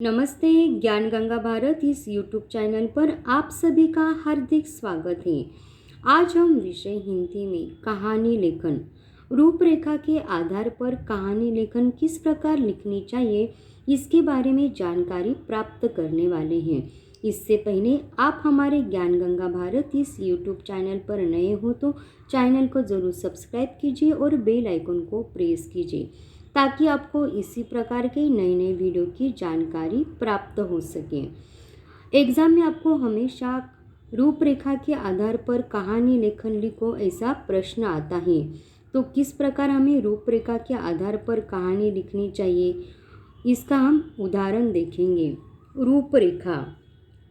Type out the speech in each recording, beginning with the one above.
नमस्ते। ज्ञान गंगा भारत इस यूट्यूब चैनल पर आप सभी का हार्दिक स्वागत है। आज हम विषय हिंदी में कहानी लेखन रूपरेखा के आधार पर कहानी लेखन किस प्रकार लिखनी चाहिए इसके बारे में जानकारी प्राप्त करने वाले हैं। इससे पहले आप हमारे ज्ञान गंगा भारत इस यूट्यूब चैनल पर नए हो तो चैनल को ज़रूर सब्सक्राइब कीजिए और बेल आइकन को प्रेस कीजिए ताकि आपको इसी प्रकार के नए नए वीडियो की जानकारी प्राप्त हो सके। एग्ज़ाम में आपको हमेशा रूपरेखा के आधार पर कहानी लेखन लिखो ऐसा प्रश्न आता है, तो किस प्रकार हमें रूपरेखा के आधार पर कहानी लिखनी चाहिए इसका हम उदाहरण देखेंगे। रूपरेखा: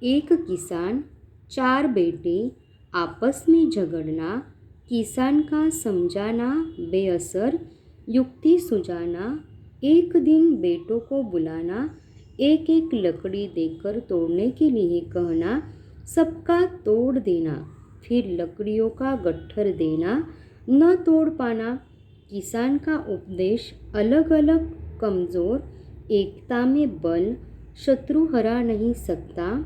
एक किसान, 4 बेटे, आपस में झगड़ना, किसान का समझाना, बेअसर, युक्ति सुझाना, एक दिन बेटों को बुलाना, एक एक लकड़ी देकर तोड़ने के लिए कहना, सबका तोड़ देना, फिर लकड़ियों का गट्ठर देना, न तोड़ पाना, किसान का उपदेश, अलग अलग कमज़ोर, एकता में बल, शत्रु हरा नहीं सकता,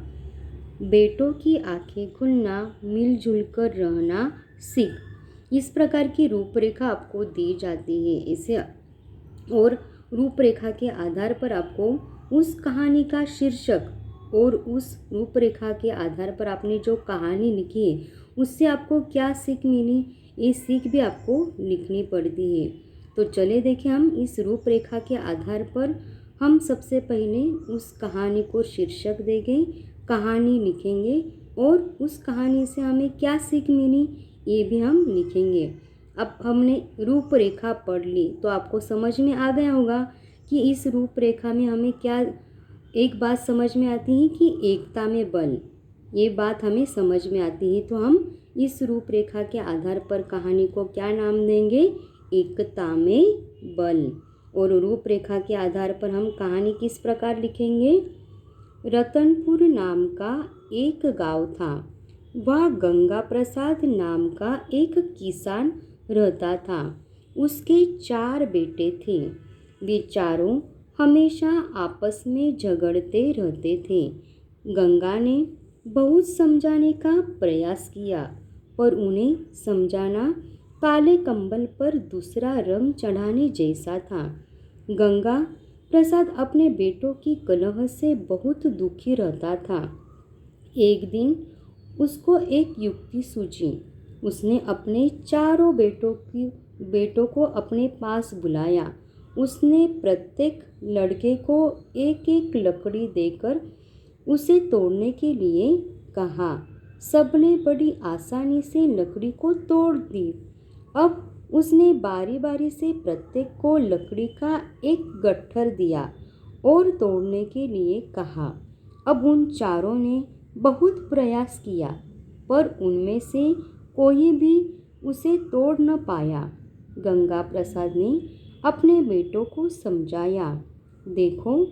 बेटों की आंखें खुलना, मिलजुल कर रहना, सीख। इस प्रकार की रूपरेखा आपको दी जाती है इसे, और रूपरेखा के आधार पर आपको उस कहानी का शीर्षक और उस रूपरेखा के आधार पर आपने जो कहानी लिखी है उससे आपको क्या सीख मिली, ये सीख भी आपको लिखनी पड़ती है। तो चले देखें, हम इस रूपरेखा के आधार पर हम सबसे पहले उस कहानी को शीर्षक देंगे, कहानी लिखेंगे और उस कहानी से हमें क्या सीख मिली ये भी हम लिखेंगे। अब हमने रूपरेखा पढ़ ली तो आपको समझ में आ गया होगा कि इस रूपरेखा में हमें क्या एक बात समझ में आती है कि एकता में बल, ये बात हमें समझ में आती है। तो हम इस रूपरेखा के आधार पर कहानी को क्या नाम देंगे? एकता में बल। और रूपरेखा के आधार पर हम कहानी किस प्रकार लिखेंगे? रतनपुर नाम का एक गांव था, वह गंगा प्रसाद नाम का एक किसान रहता था। उसके 4 बेटे थे। वे चारों हमेशा आपस में झगड़ते रहते थे। गंगा ने बहुत समझाने का प्रयास किया, पर उन्हें समझाना काले कंबल पर दूसरा रंग चढ़ाने जैसा था। गंगा प्रसाद अपने बेटों की कलह से बहुत दुखी रहता था। एक दिन उसको एक युक्ति सूझी। उसने अपने चारों बेटों को अपने पास बुलाया। उसने प्रत्येक लड़के को एक एक लकड़ी देकर उसे तोड़ने के लिए कहा। सबने बड़ी आसानी से लकड़ी को तोड़ दी। अब उसने बारी बारी से प्रत्येक को लकड़ी का एक गट्ठर दिया और तोड़ने के लिए कहा। अब उन चारों ने बहुत प्रयास किया, पर उनमें से कोई भी उसे तोड़ न पाया। गंगा प्रसाद ने अपने बेटों को समझाया, देखो,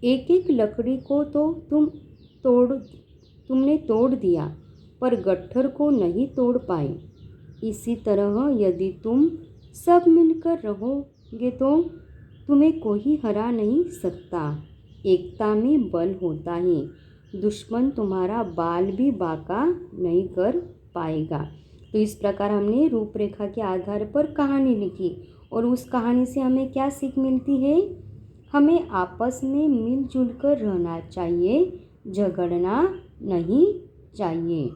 एक एक लकड़ी को तो तुमने तोड़ दिया, पर गट्ठर को नहीं तोड़ पाए। इसी तरह यदि तुम सब मिलकर रहोगे तो तुम्हें कोई हरा नहीं सकता। एकता में बल होता है। दुश्मन तुम्हारा बाल भी बांका नहीं कर पाएगा। तो इस प्रकार हमने रूपरेखा के आधार पर कहानी लिखी, और उस कहानी से हमें क्या सीख मिलती है? हमें आपस में मिलजुल कर रहना चाहिए, झगड़ना नहीं चाहिए।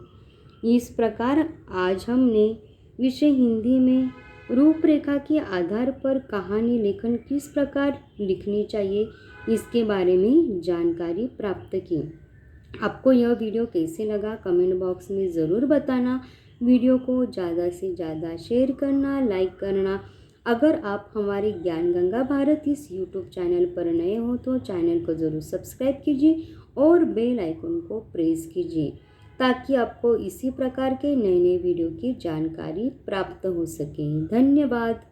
इस प्रकार आज हमने विषय हिंदी में रूपरेखा के आधार पर कहानी लेखन किस प्रकार लिखनी चाहिए इसके बारे में जानकारी प्राप्त की। आपको यह वीडियो कैसे लगा कमेंट बॉक्स में ज़रूर बताना। वीडियो को ज़्यादा से ज़्यादा शेयर करना, लाइक करना। अगर आप हमारे ज्ञान गंगा भारत इस यूट्यूब चैनल पर नए हो तो चैनल को ज़रूर सब्सक्राइब कीजिए और बेल आइकन को प्रेस कीजिए ताकि आपको इसी प्रकार के नए नए वीडियो की जानकारी प्राप्त हो सके। धन्यवाद।